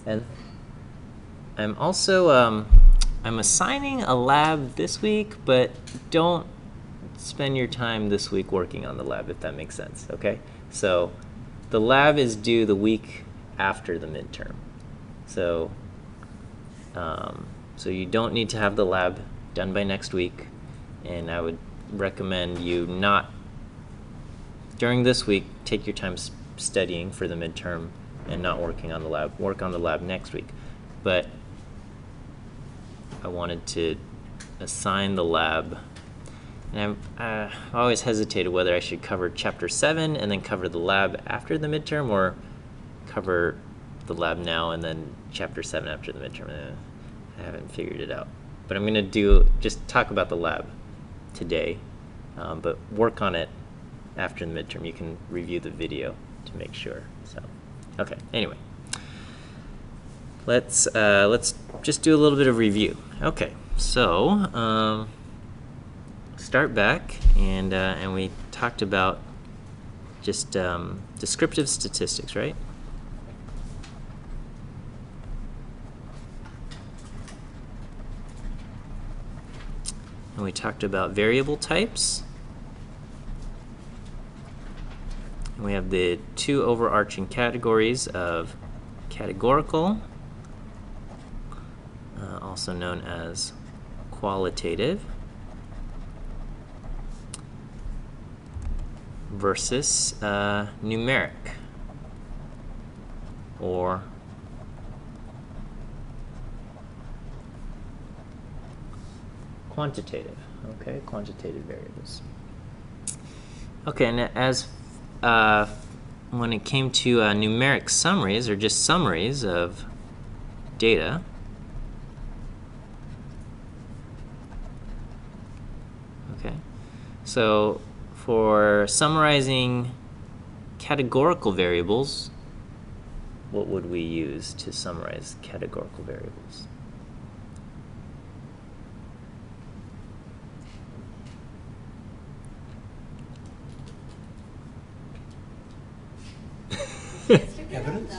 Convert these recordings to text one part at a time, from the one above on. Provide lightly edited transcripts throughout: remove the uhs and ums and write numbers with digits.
And I'm also I'm assigning a lab this week, but don't spend your time this week working on the lab, if that makes sense, okay? So the lab is due the week after the midterm. So so you don't need to have the lab done by next week, and I would recommend you not, during this week, take your time studying for the midterm and not working on the lab. Work on the lab next week. But I wanted to assign the lab, and I always hesitated whether I should cover chapter 7 and then cover the lab after the midterm, or cover the lab now and then chapter 7 after the midterm. I haven't figured it out. But I'm going to just talk about the lab today, but work on it after the midterm. You can review the video to make sure. So, okay, anyway. Let's just do a little bit of review. Okay, so start back, and we talked about just descriptive statistics, right? And we talked about variable types. And we have the two overarching categories of categorical, also known as qualitative, versus numeric, or quantitative. Okay, quantitative variables. Okay, and as when it came to numeric summaries, or just summaries of data, okay, so for summarizing categorical variables, what would we use to summarize categorical variables? Evidence?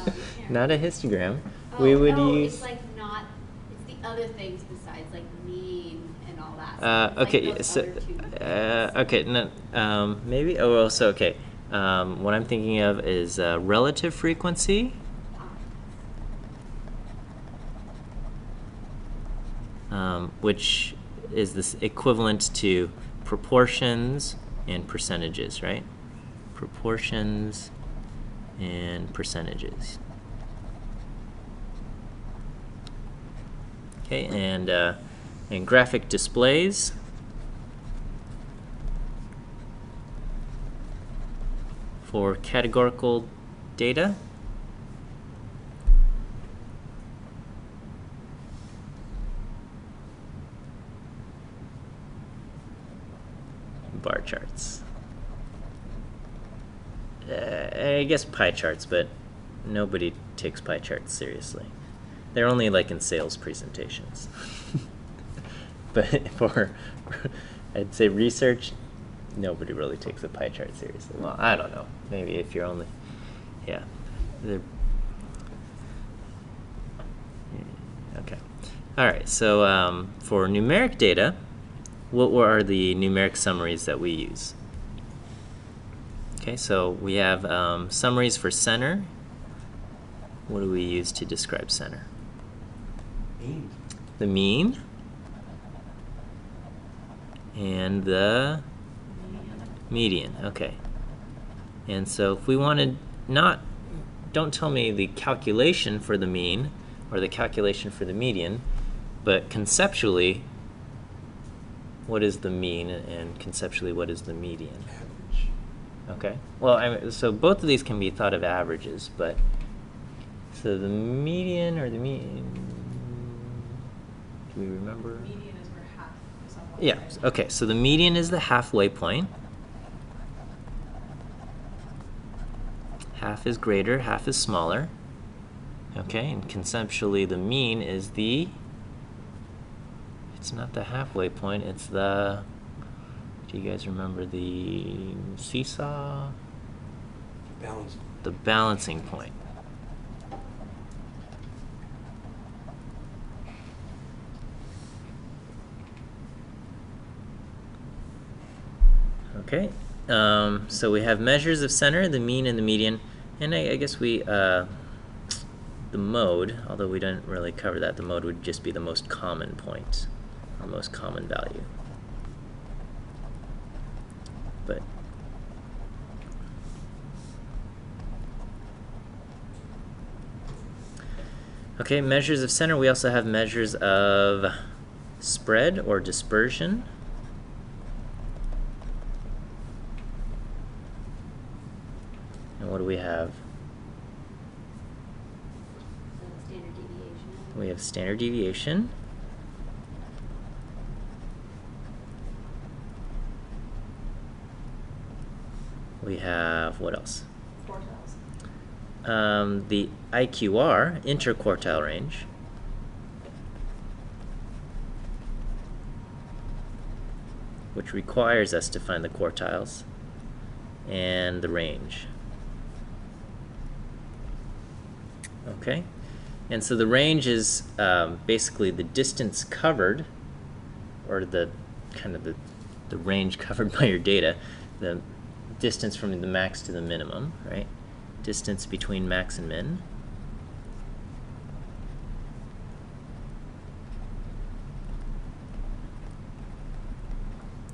Not a histogram. Oh, we would no, use. It's like not. It's the other things besides like mean and all that. Okay. Like So. okay. No. Maybe. Oh. Well. So. Okay. What I'm thinking of is relative frequency. Which is this equivalent to proportions and percentages, right? Proportions and percentages. Okay, and graphic displays. For categorical data. Bar charts. I guess pie charts, but nobody takes pie charts seriously. They're only like in sales presentations. But for, I'd say research, nobody really takes a pie chart seriously. Well, I don't know. Maybe if you're only, yeah. Okay. All right, so for numeric data, what are the numeric summaries that we use? Okay, so we have summaries for center. What do we use to describe center? Mean. The mean. And the median. Okay. And so if we wanted don't tell me the calculation for the mean or the calculation for the median, but conceptually, what is the mean, and conceptually, what is the median? Average. Okay. Well, so both of these can be thought of averages, but so the median or the mean, do we remember? Median is where half is on one Yeah. side. Okay. So the median is the halfway point. Half is greater, half is smaller. Okay, and conceptually the mean is it's not the halfway point, it's do you guys remember the seesaw? Balance. The balancing point. Okay, so we have measures of center, the mean, and the median, and I guess the mode, although we didn't really cover that, the mode would just be the most common point, or most common value. But okay, measures of center, we also have measures of spread or dispersion. And what do we have? Standard deviation. We have standard deviation. We have, what else? Quartiles. The IQR, interquartile range. Which requires us to find the quartiles, and the range. Okay, and so the range is basically the distance covered, or the kind of the range covered by your data, the distance from the max to the minimum, right? Distance between max and min.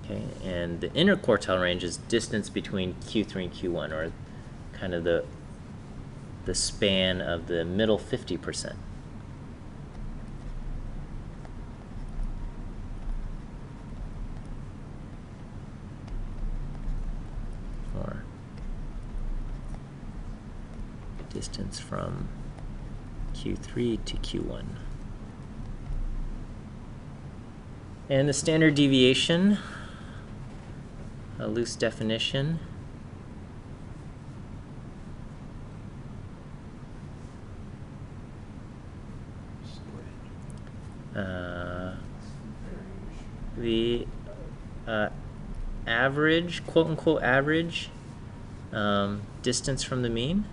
Okay, and the interquartile range is distance between Q3 and Q1, or kind of the span of the middle 50%. Or distance from Q3 to Q1. And the standard deviation, a loose definition. The average, quote-unquote average, distance from the mean.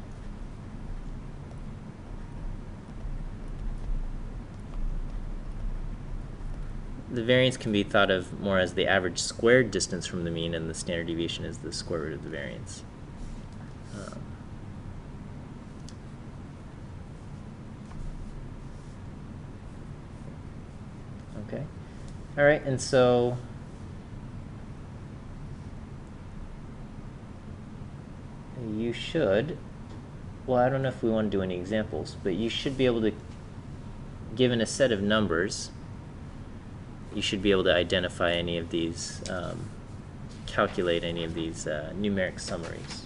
The variance can be thought of more as the average squared distance from the mean, and the standard deviation is the square root of the variance. Okay. All right, and so you should, well, I don't know if we want to do any examples, but you should be able to, given a set of numbers, you should be able to identify any of these, calculate any of these numeric summaries.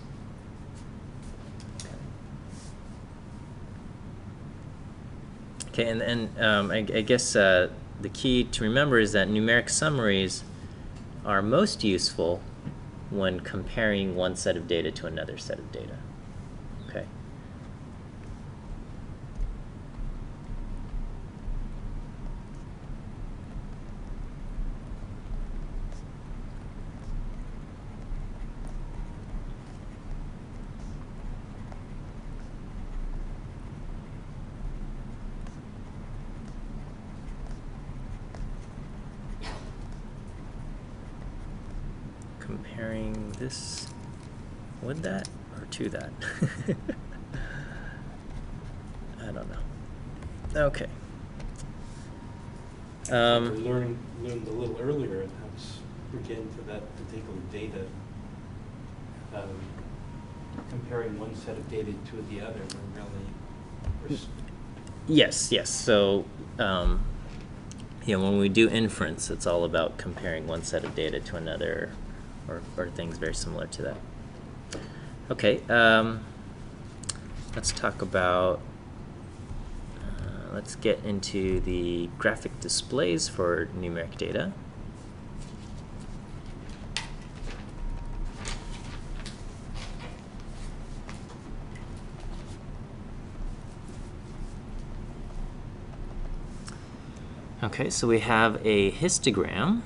Okay, and I guess the key to remember is that numeric summaries are most useful when comparing one set of data to another set of data. Okay. Comparing this with that or to that? I don't know. Okay. We learned a little earlier and how to get into that particular data, comparing one set of data to the other. Yes, yes. So, when we do inference, it's all about comparing one set of data to another, or things very similar to that. Okay, let's talk about, let's get into the graphic displays for numeric data. Okay, so we have a histogram.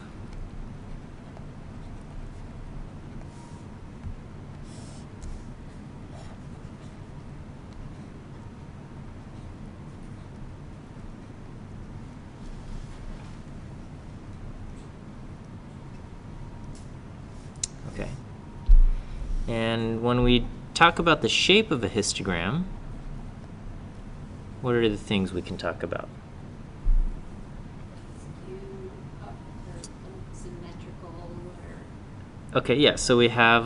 Okay. when we talk about the shape of a histogram, what are the things we can talk about? Skew up or symmetrical or Okay, yeah, so we have,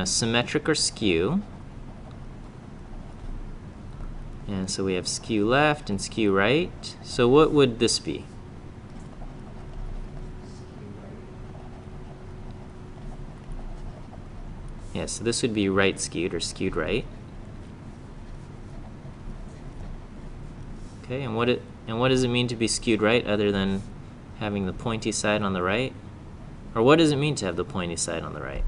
symmetric or skew. And so we have skew left and skew right. So what would this be? Yeah, so this would be right skewed or skewed right. Okay, and what does it mean to be skewed right other than having the pointy side on the right? Or what does it mean to have the pointy side on the right?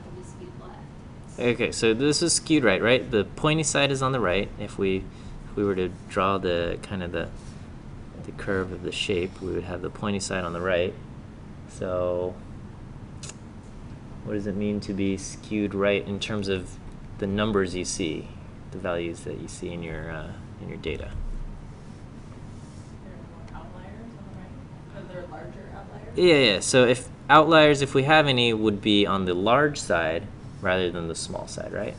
probably skewed left. Okay, so this is skewed right, right? The pointy side is on the right. If we were to draw the kind of the curve of the shape, we would have the pointy side on the right. So what does it mean to be skewed right in terms of the numbers you see, the values that you see in your data? There are more outliers on the right. Are there larger outliers? Yeah. So if outliers, if we have any, would be on the large side rather than the small side, right?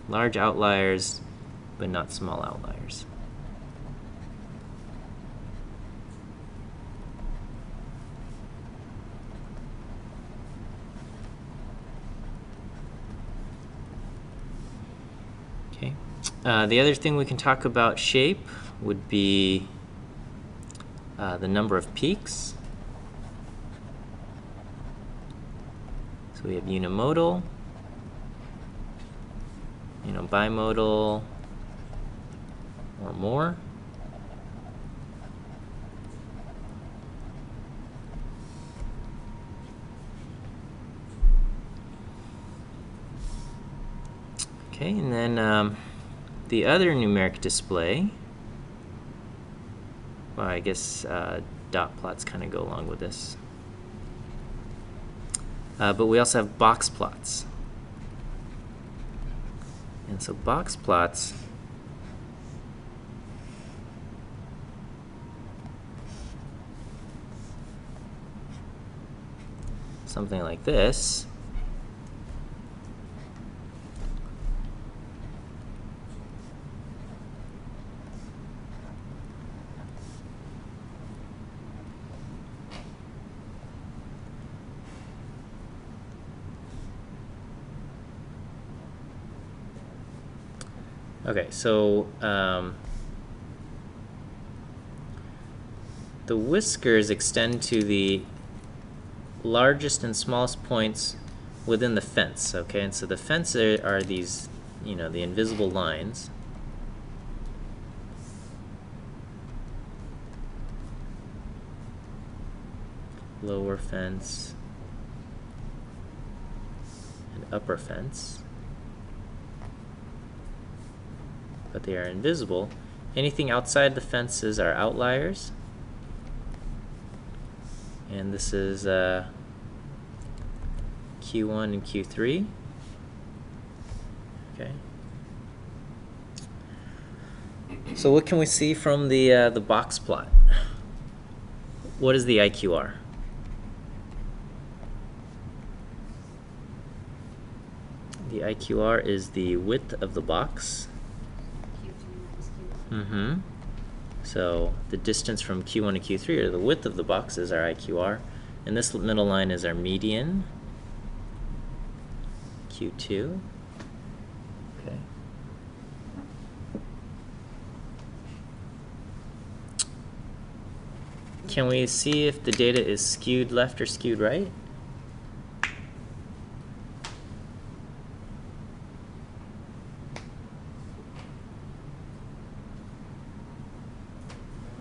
Large outliers, but not small outliers. Okay. The other thing we can talk about shape would be the number of peaks. So we have unimodal, bimodal, or more. Okay, and then the other numeric display, well, I guess dot plots kind of go along with this. But we also have box plots. And so box plots something like this. Okay, so the whiskers extend to the largest and smallest points within the fence, okay? And so the fence are these, the invisible lines. Lower fence and upper fence. But they are invisible. Anything outside the fences are outliers. And this is Q1 and Q3. Okay. So what can we see from the box plot? What is the IQR? The IQR is the width of the box. Q2 So the distance from Q1 to Q3, or the width of the box, is our IQR. And this middle line is our median, Q2. Okay. Can we see if the data is skewed left or skewed right?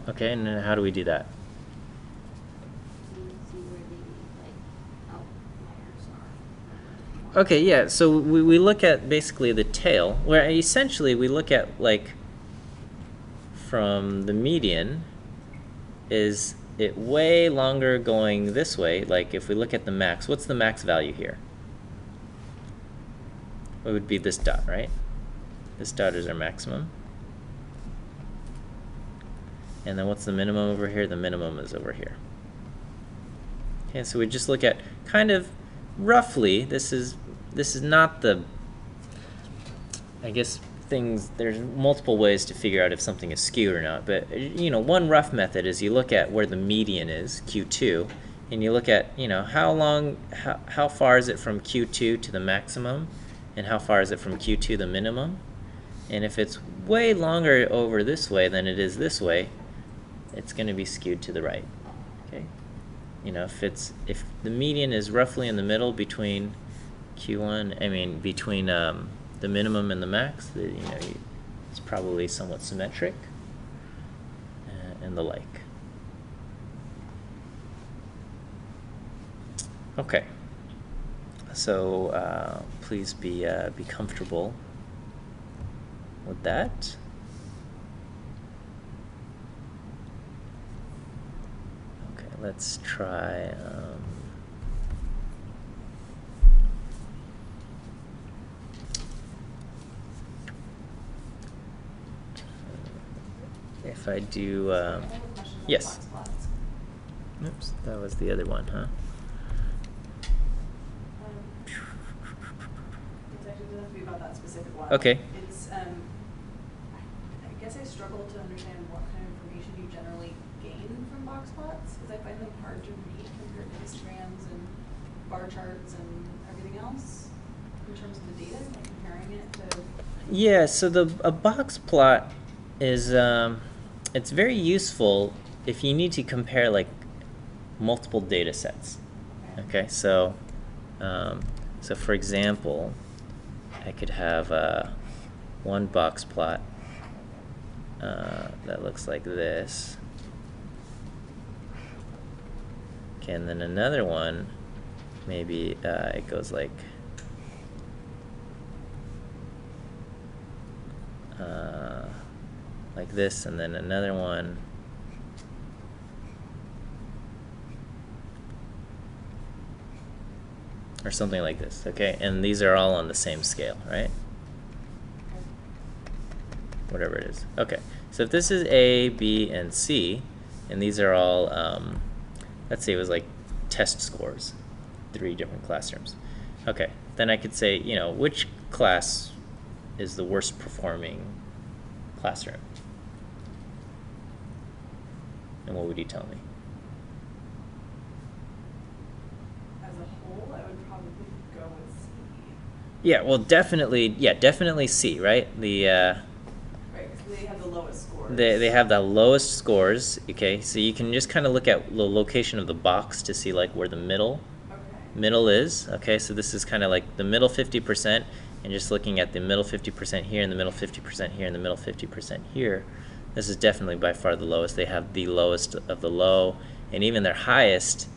Okay, and then how do we do that? See where the outliers are. Okay, yeah, so we look at basically the tail, where essentially we look at, from the median, is it way longer going this way? Like if we look at the max, what's the max value here? It would be this dot, right? This dot is our maximum. And then what's the minimum over here? The minimum is over here. Okay, so we just look at kind of roughly, this is not the, I guess there's multiple ways to figure out if something is skewed or not, but one rough method is you look at where the median is, Q2, and you look at, how far is it from Q2 to the maximum, and how far is it from Q2 to the minimum. And if it's way longer over this way than it is this way, it's going to be skewed to the right. Okay, if the median is roughly in the middle between between the minimum and the max, it's probably somewhat symmetric, and the like. Okay, so please be comfortable with that. Okay, let's try. If I do, I have a question about yes. Boxplots. Oops, that was the other one, huh? It actually doesn't have to be about that specific one. Okay. It's, I guess I struggle to understand what kind of information you generally gain from Boxplots, because I find them hard to read compared to histograms and bar charts and everything else in terms of the data, like comparing it to. Yeah, so a box plot is it's very useful if you need to compare like multiple data sets. Okay, so for example, I could have one box plot that looks like this. Okay, and then another one, maybe it goes like this, and then another one or something like this. Okay, and these are all on the same scale, right? Whatever it is. Okay, so if this is A, B, and C, and these are all let's say it was like test scores, 3 different classrooms. Okay, then I could say, which class is the worst performing classroom? And what would you tell me? As a whole, I would probably go with C. Yeah, well, definitely C, right? Right, because they have the lowest scores. They have the lowest scores. Okay, so you can just kind of look at the location of the box to see like where the middle is. Okay, so this is kind of like the middle 50%, and just looking at the middle 50% here, and the middle 50% here, and the middle 50% here. This is definitely by far the lowest. They have the lowest of the low, and even their highest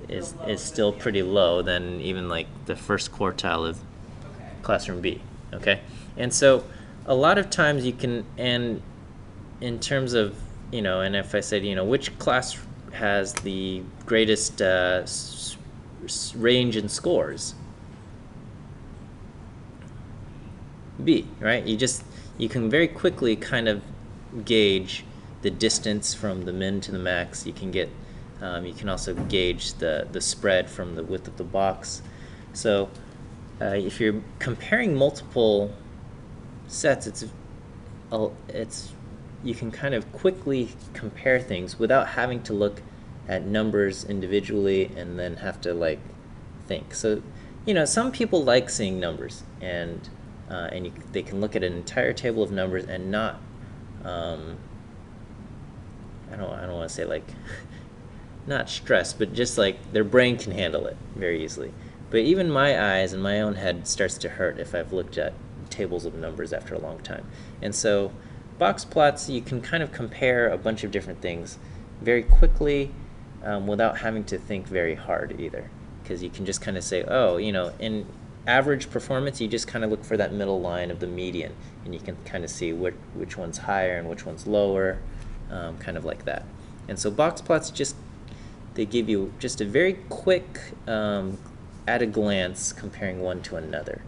is still pretty low than even like the first quartile of classroom B. Okay, and so a lot of times you can, and in terms of and if I said which class has the greatest range in scores, B, right? You can very quickly kind of gauge the distance from the min to the max. You can get you can also gauge the spread from the width of the box. So if you're comparing multiple sets, you can kind of quickly compare things without having to look at numbers individually and then have to like think. So some people like seeing numbers, and they can look at an entire table of numbers and not I don't want to say like not stressed, but just like their brain can handle it very easily. But even my eyes and my own head starts to hurt if I've looked at tables of numbers after a long time. And so box plots, you can kind of compare a bunch of different things very quickly without having to think very hard either, because you can just kind of say, oh, in average performance, you just kind of look for that middle line of the median, and you can kind of see which one's higher and which one's lower, kind of like that. And so box plots they give you just a very quick, at a glance, comparing one to another.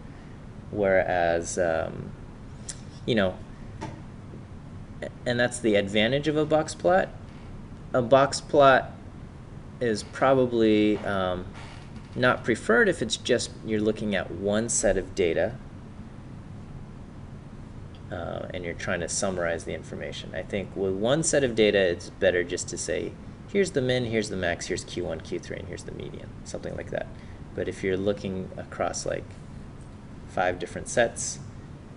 Whereas, and that's the advantage of a box plot. A box plot is probably not preferred if it's just you're looking at one set of data and you're trying to summarize the information. I think with one set of data, it's better just to say, here's the min, here's the max, here's Q1, Q3, and here's the median, something like that. But if you're looking across like 5 different sets,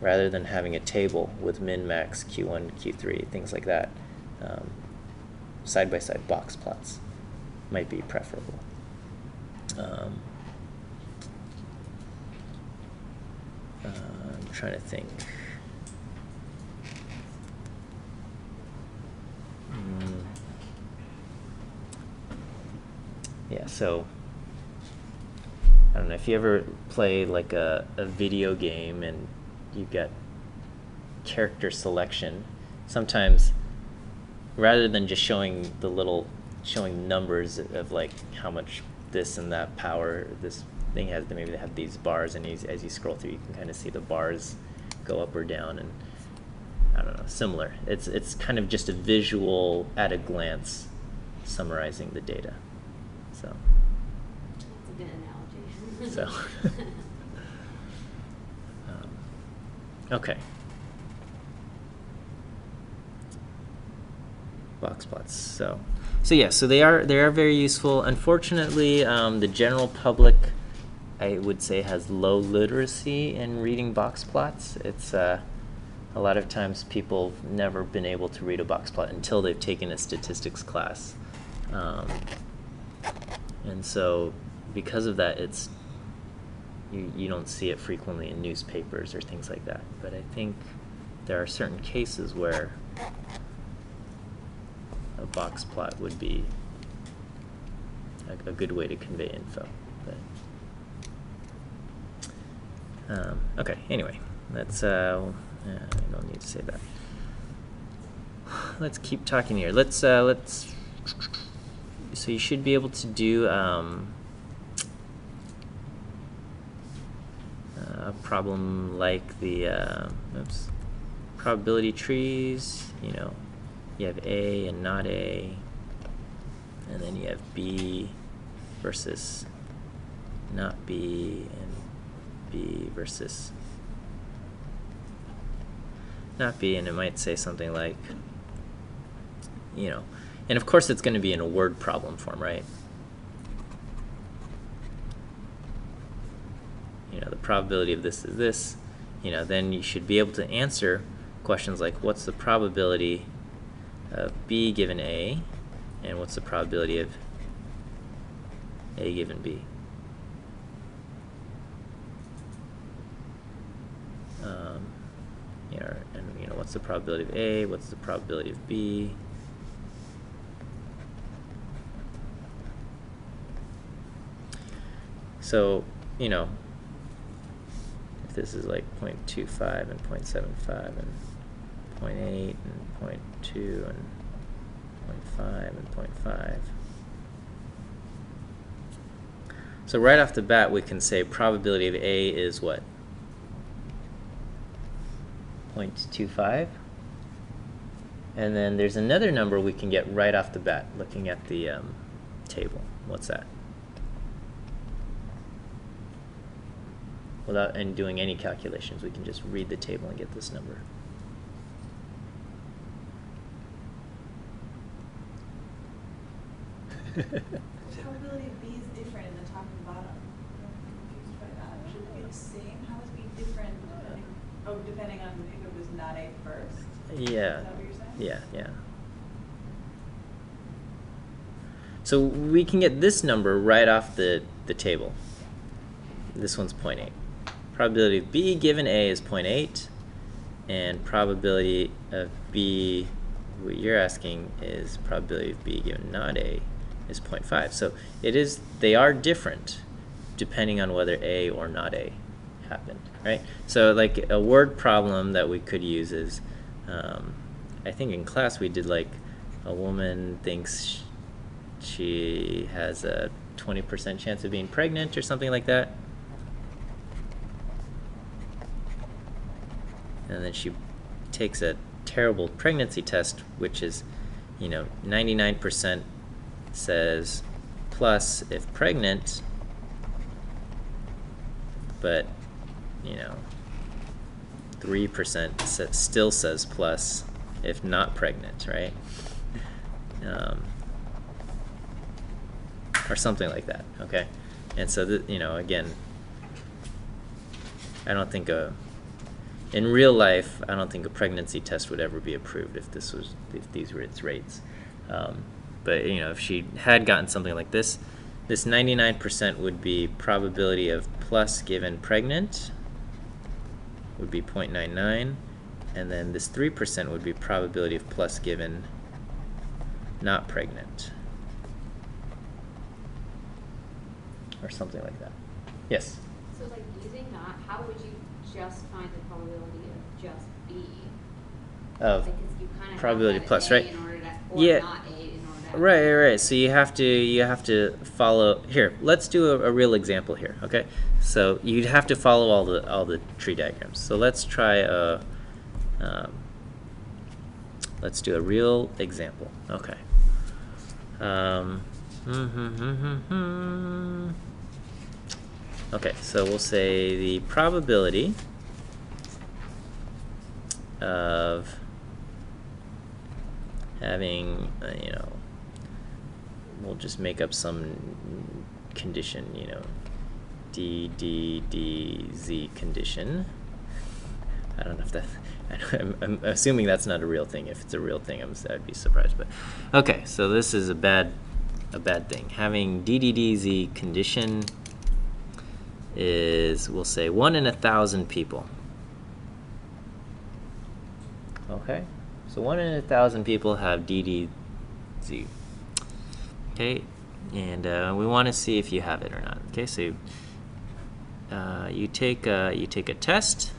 rather than having a table with min, max, Q1, Q3, things like that, side-by-side box plots might be preferable. I'm trying to think. Yeah, so I don't know if you ever play like a video game and you get character selection. Sometimes rather than just showing numbers of like how much this and that power this thing has, maybe they have these bars, and as you scroll through, you can kind of see the bars go up or down, and I don't know, similar. It's kind of just a visual at a glance summarizing the data. So. That's a good analogy. So. Okay. Box plots. So yeah. So they are very useful. Unfortunately, the general public, I would say, has low literacy in reading box plots. It's a lot of times people have never been able to read a box plot until they've taken a statistics class, and so because of that, you don't see it frequently in newspapers or things like that. But I think there are certain cases where a box plot would be a good way to convey info. But okay, anyway, let's I don't need to say that. Let's keep talking here. Let's so you should be able to do a problem like the probability trees. You know, you have A and not A, and then you have B versus not B, and B versus not B, and it might say something like, you know, and of course it's going to be in a word problem form, right? You know, the probability of this is this. You know, then you should be able to answer questions like, what's the probability of B given A, and what's the probability of A given B? You know, what's the probability of A? What's the probability of B? So, you know, if this is like 0.25 and 0.75 and 0.8 and 0.2 and 0.5 and 0.5. So right off the bat, we can say probability of A is what? 0.25. And then there's another number we can get right off the bat looking at the table. What's that? Without doing any calculations, we can just read the table and get this number. Probability of B is different in the top and bottom. I'm confused by that. Should it be the same? How is B different depending on if it was not A first? Yeah. Is that what you're saying? Yeah. So we can get this number right off the table. This one's 0.8. Probability of B given A is 0.8, and probability of B, what you're asking is probability of B given not A is 0.5. So they are different depending on whether A or not A happened, right? So like a word problem that we could use is, I think in class we did like a woman thinks she has a 20% chance of being pregnant or something like that. And then she takes a terrible pregnancy test, which is, 99% says plus if pregnant, but 3% still says plus if not pregnant, right? Or something like that, okay? And so, again, I don't think in real life, I don't think a pregnancy test would ever be approved if these were its rates. But if she had gotten something like this 99% would be probability of plus given pregnant would be 0.99, and then this 3% would be probability of plus given not pregnant, or something like that. Yes? So like using that, how would you just find the probability of just B? Of Because you kind of probability have plus, A right? in order to, or Yeah. not A in order to. Right. So you have to follow. Here, let's do a real example here. Okay. So you'd have to follow all the tree diagrams. So let's try let's do a real example. Okay. Okay. So we'll say the probability of having we'll just make up some condition, D, D, D, Z condition. I don't know if that, I'm assuming that's not a real thing. If it's a real thing, I'd be surprised. But okay, so this is a bad thing. Having D, D, D, Z condition is, we'll say 1 in 1,000 people. Okay, so 1 in 1,000 people have D, D, Z. Okay, and we want to see if you have it or not. Okay, so you take a test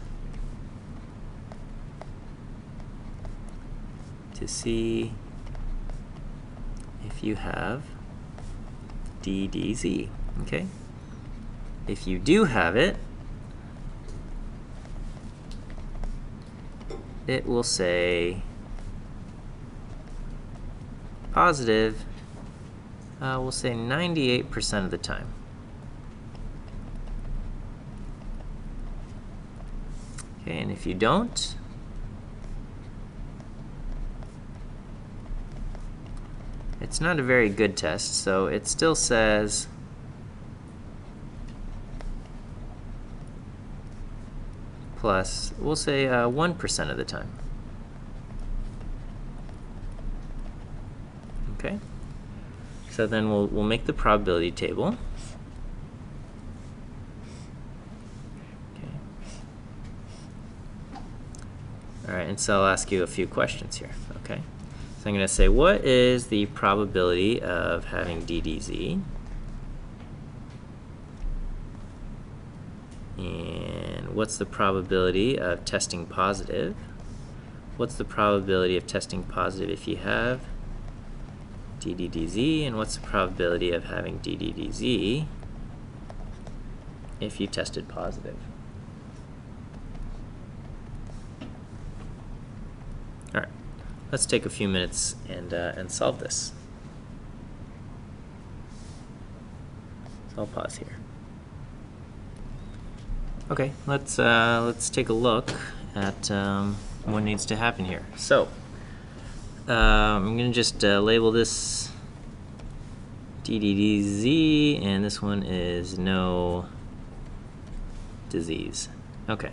to see if you have DDZ. Okay, if you do have it, it will say positive. We'll say 98% of the time. Okay, and if you don't, it's not a very good test, so it still says plus, we'll say 1% of the time. Okay. So then we'll make the probability table. Okay. All right, and so I'll ask you a few questions here. Okay. So I'm going to say, what is the probability of having DDZ? And what's the probability of testing positive? What's the probability of testing positive if you have DDDZ, and what's the probability of having DDDZ if you tested positive? All right, let's take a few minutes and solve this. So I'll pause here. Okay, let's take a look at what needs to happen here. So I'm going to just label this DDDZ, and this one is no disease. Okay,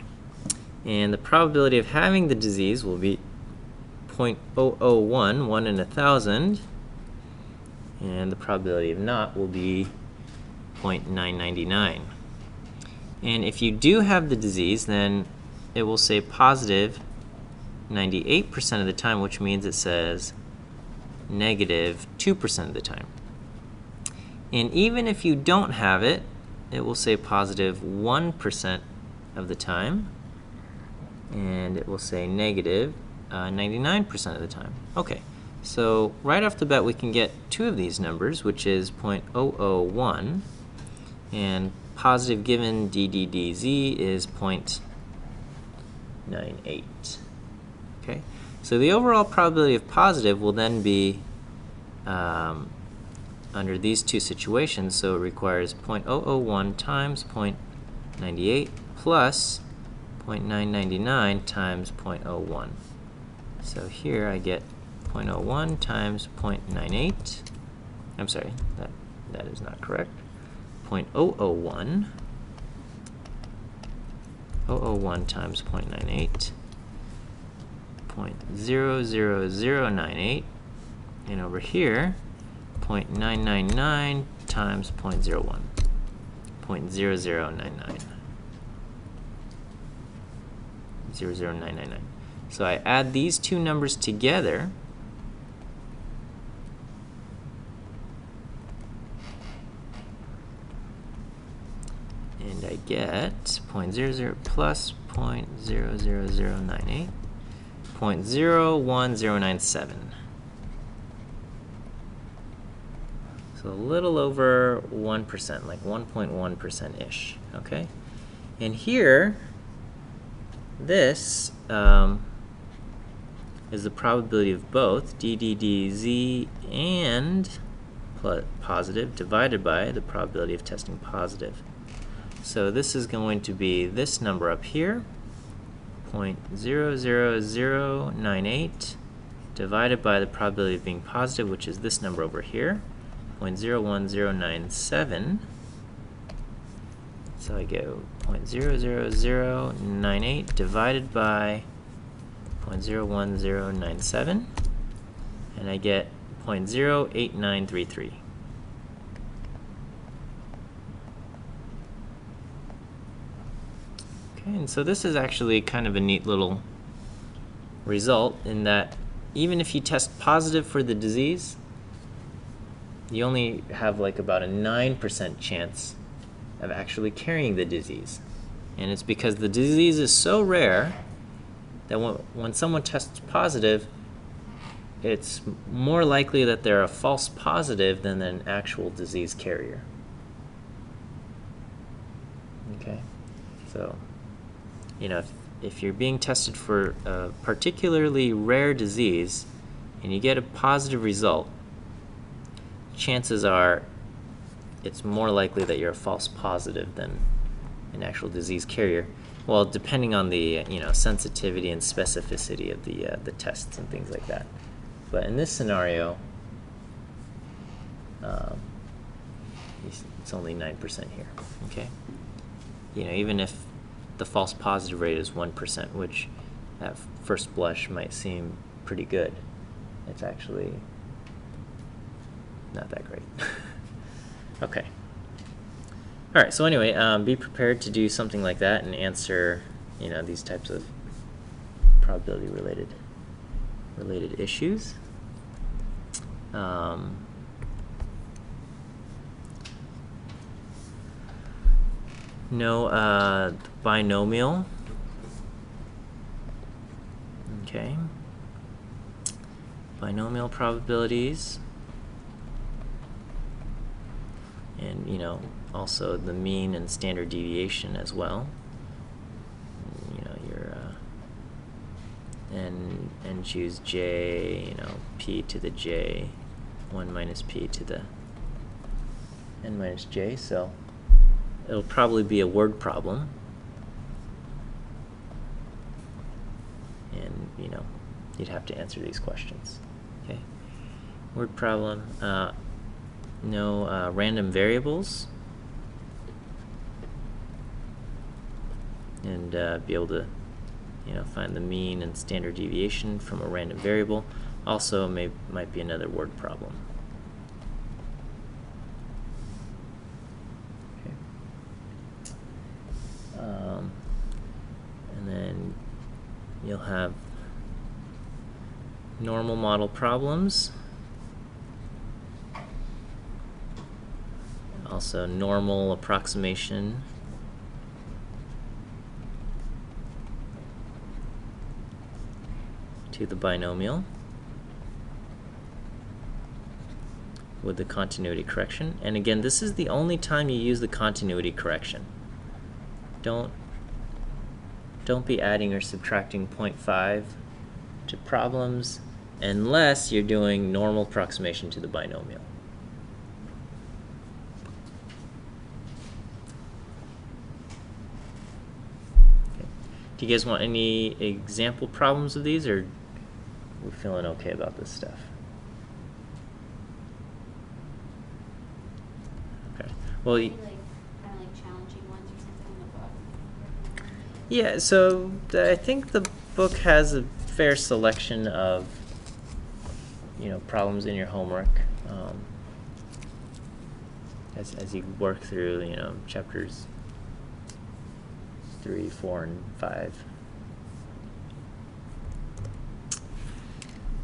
and the probability of having the disease will be 0.001, 1 in 1,000, and the probability of not will be 0.999. And if you do have the disease, then it will say positive 98% of the time, which means it says negative 2% of the time. And even if you don't have it, it will say positive 1% of the time, and it will say negative 99% of the time. Okay, so right off the bat we can get two of these numbers, which is 0.001, and positive given DDDZ is 0.98. Okay, So the overall probability of positive will then be under these two situations, so it requires 0.001 times 0.98 plus 0.999 times 0.01. So here I get 0.01 times 0.98. I'm sorry, that is not correct. 0.001. 001 times 0.98. 0.00098. And over here, 0.999 times 0.01. 0.0099. 00999. So I add these two numbers together, and I get 0.00 plus 0.00098, 0.01097. So a little over 1%, like 1.1%-ish, okay? And here, this is the probability of both DDDZ and positive divided by the probability of testing positive. So this is going to be this number up here, 0.00098 divided by the probability of being positive, which is this number over here, 0.01097. So I go 0.00098 divided by 0.01097, and I get 0.08933. Okay, and so this is actually kind of a neat little result in that even if you test positive for the disease, you only have like about a 9% chance of actually carrying the disease. And it's because the disease is so rare that when someone tests positive, it's more likely that they're a false positive than an actual disease carrier. Okay, so if you're being tested for a particularly rare disease and you get a positive result, chances are it's more likely that you're a false positive than an actual disease carrier. Well, depending on the sensitivity and specificity of the tests and things like that. But in this scenario, it's only 9% here. Okay, even if the false positive rate is 1%, which at first blush might seem pretty good, it's actually not that great. Okay. All right. So anyway, be prepared to do something like that and answer, these types of probability related issues. No binomial. Okay. Binomial probabilities. And also the mean and standard deviation as well. Your n choose j, p to the j, 1 minus p to the n minus j. So it'll probably be a word problem, and you'd have to answer these questions. Okay, word problem. No random variables, and be able to find the mean and standard deviation from a random variable. Also might be another word problem. Okay. And then you'll have normal model problems. Also normal approximation. To the binomial with the continuity correction. And again, this is the only time you use the continuity correction. Don't be adding or subtracting 0.5 to problems unless you're doing normal approximation to the binomial. Okay. Do you guys want any example problems of these, or are we feeling okay about this stuff? Okay. Well, Maybe like kind of like challenging ones or something in the book. yeah, so I think the book has a fair selection of, you know, problems in your homework as you work through, you know, chapters 3, 4, and 5.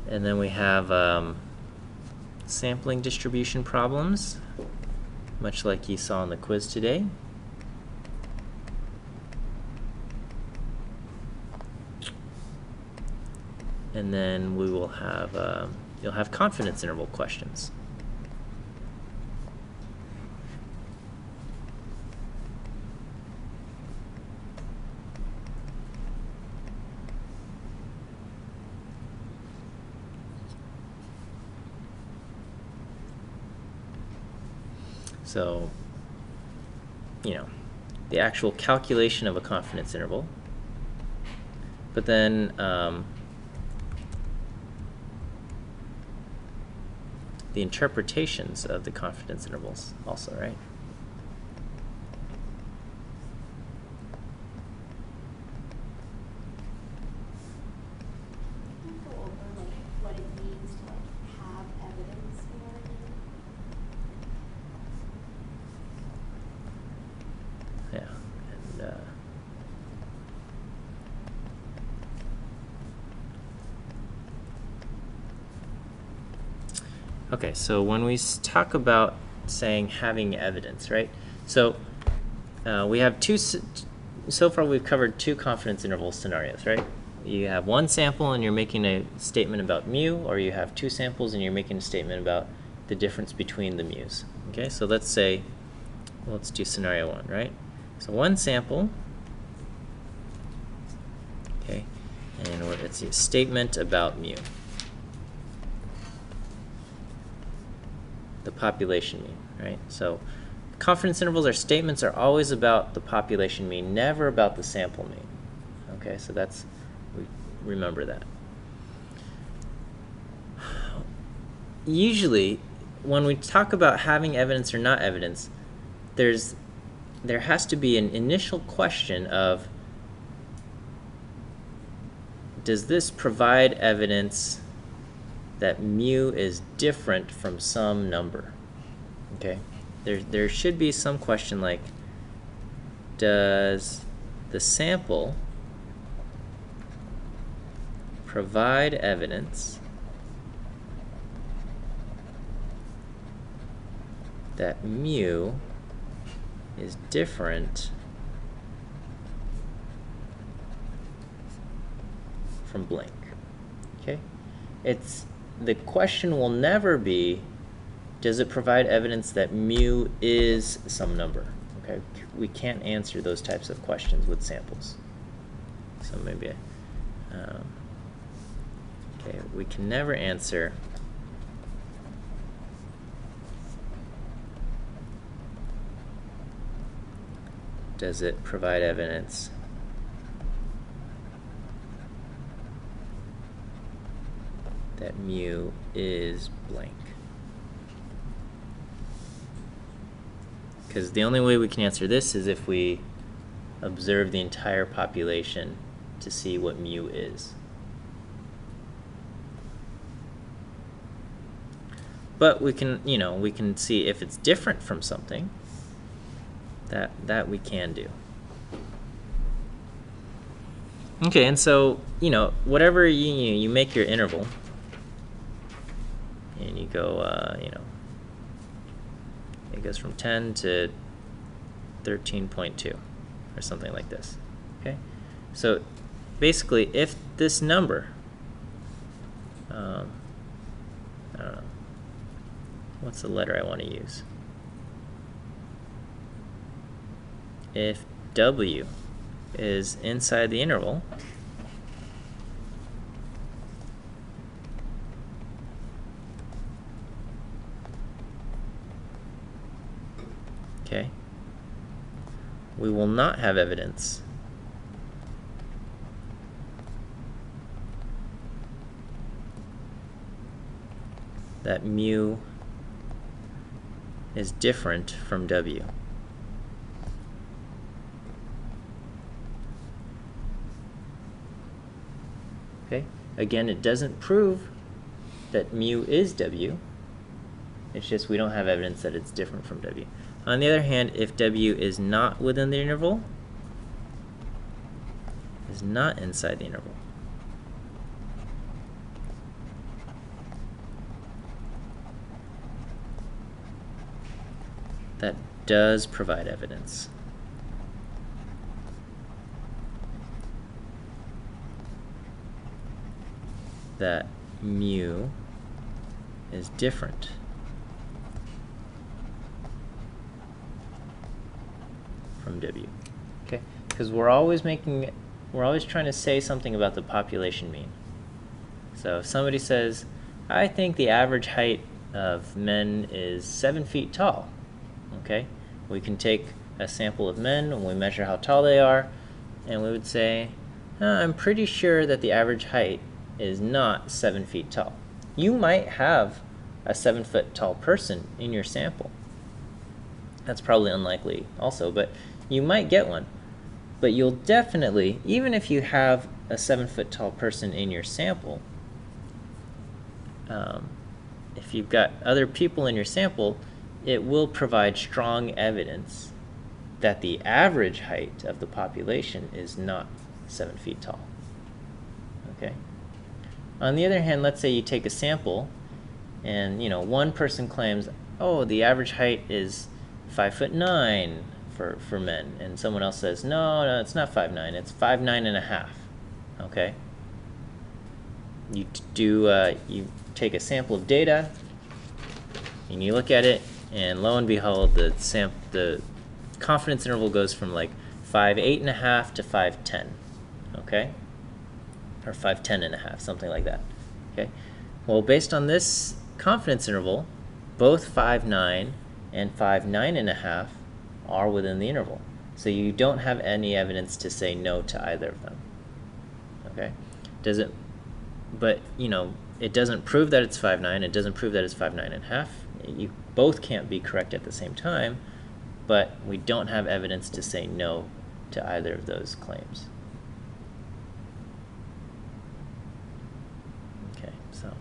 And then we have sampling distribution problems, much like you saw in the quiz today. And then we will have, you'll have confidence interval questions. So, you know, the actual calculation of a confidence interval, but then the interpretations of the confidence intervals also, right? Can you go over like what it means to like have evidence, you know what I mean? Yeah, and okay, so when we talk about saying having evidence, right? So we have so far we've covered 2 confidence interval scenarios, right? You have 1 sample and you're making a statement about mu, or you have 2 samples and you're making a statement about the difference between the mu's. Okay, so let's say, well, let's do scenario 1, right? So 1 sample, okay, and it's a statement about mu. The population mean, right? So confidence intervals or statements are always about the population mean, never about the sample mean. Okay, so that's, we remember that. Usually, when we talk about having evidence or not evidence, there has to be an initial question of, does this provide evidence that mu is different from some number? Okay, there should be some question like, does the sample provide evidence that mu is different from blank? Okay, the question will never be, does it provide evidence that mu is some number? Okay, we can't answer those types of questions with samples. So maybe, okay, we can never answer does it provide evidence that mu is blank? Because the only way we can answer this is if we observe the entire population to see what mu is. But we can, you know, we can see if it's different from something. That we can do. Okay, and so, you know, whatever you make your interval, and you go, you know, it goes from 10 to 13.2 or something like this. Okay, so basically, if this number, I don't know, what's the letter I want to use? If W is inside the interval, Okay? We will not have evidence that mu is different from W. Okay? Again, it doesn't prove that mu is W. It's just we don't have evidence that it's different from W. On the other hand, if W is not within the interval, is not inside the interval, that does provide evidence that mu is different from W. Okay? Because we're always trying to say something about the population mean. So if somebody says, I think the average height of men is 7 feet tall, okay? We can take a sample of men and we measure how tall they are, and we would say, I'm pretty sure that the average height is not 7 feet tall. You might have a 7 foot tall person in your sample. That's probably unlikely also, but you might get one. But you'll definitely, even if you have a 7 foot tall person in your sample, if you've got other people in your sample, it will provide strong evidence that the average height of the population is not 7 feet tall. Okay? On the other hand, let's say you take a sample and one person claims, oh, the average height is 5'9" for men, and someone else says, no, it's not 5'9", it's 5'9.5". Okay? You take a sample of data and you look at it, and lo and behold, the confidence interval goes from like 5'8.5" to 5'10", okay? Or 5'10.5", something like that. Okay? Well, based on this confidence interval, both 5'9" and 5'9.5" are within the interval. So you don't have any evidence to say no to either of them. Okay? But it doesn't prove that it's 5'9", it doesn't prove that it's 5'9.5". You both can't be correct at the same time, but we don't have evidence to say no to either of those claims. Okay, so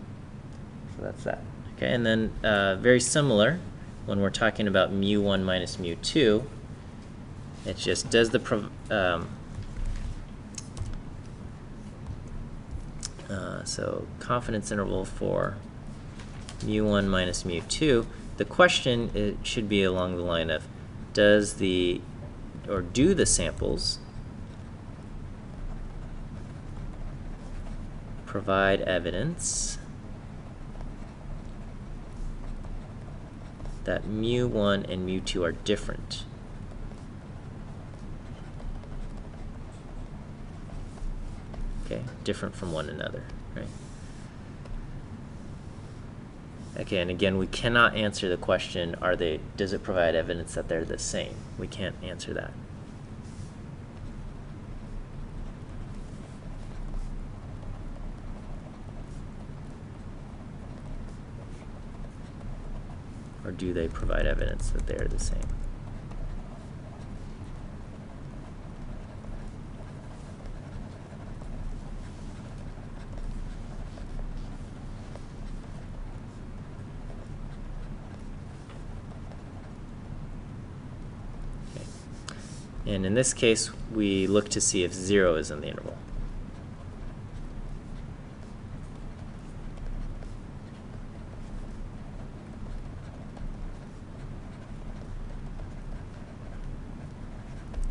that's that. Okay, and then very similar when we're talking about mu1 minus mu2, it's just does the so confidence interval for mu1 minus mu2, the question should be along the line of, do the samples provide evidence that mu1 and mu2 are different? Okay, different from one another, right? Okay, and again, we cannot answer the question, does it provide evidence that they're the same? We can't answer that. Or do they provide evidence that they are the same? Okay. And in this case, we look to see if 0 is in the interval.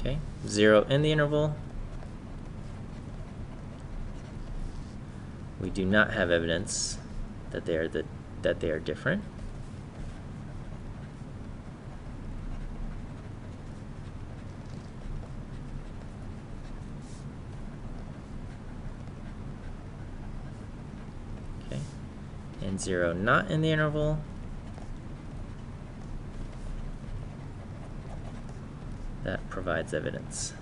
Okay, 0 in the interval. We do not have evidence that they are different. Okay, and 0 not in the interval. provides evidence.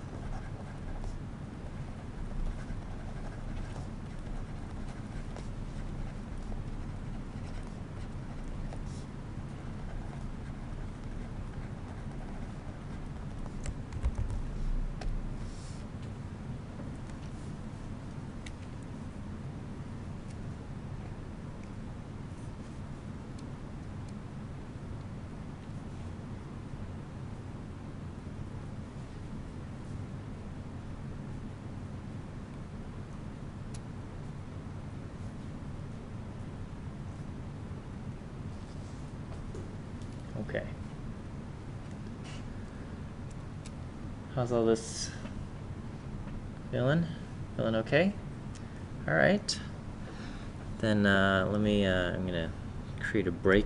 Okay. How's all this feeling? Feeling okay? All right. Then I'm gonna create a break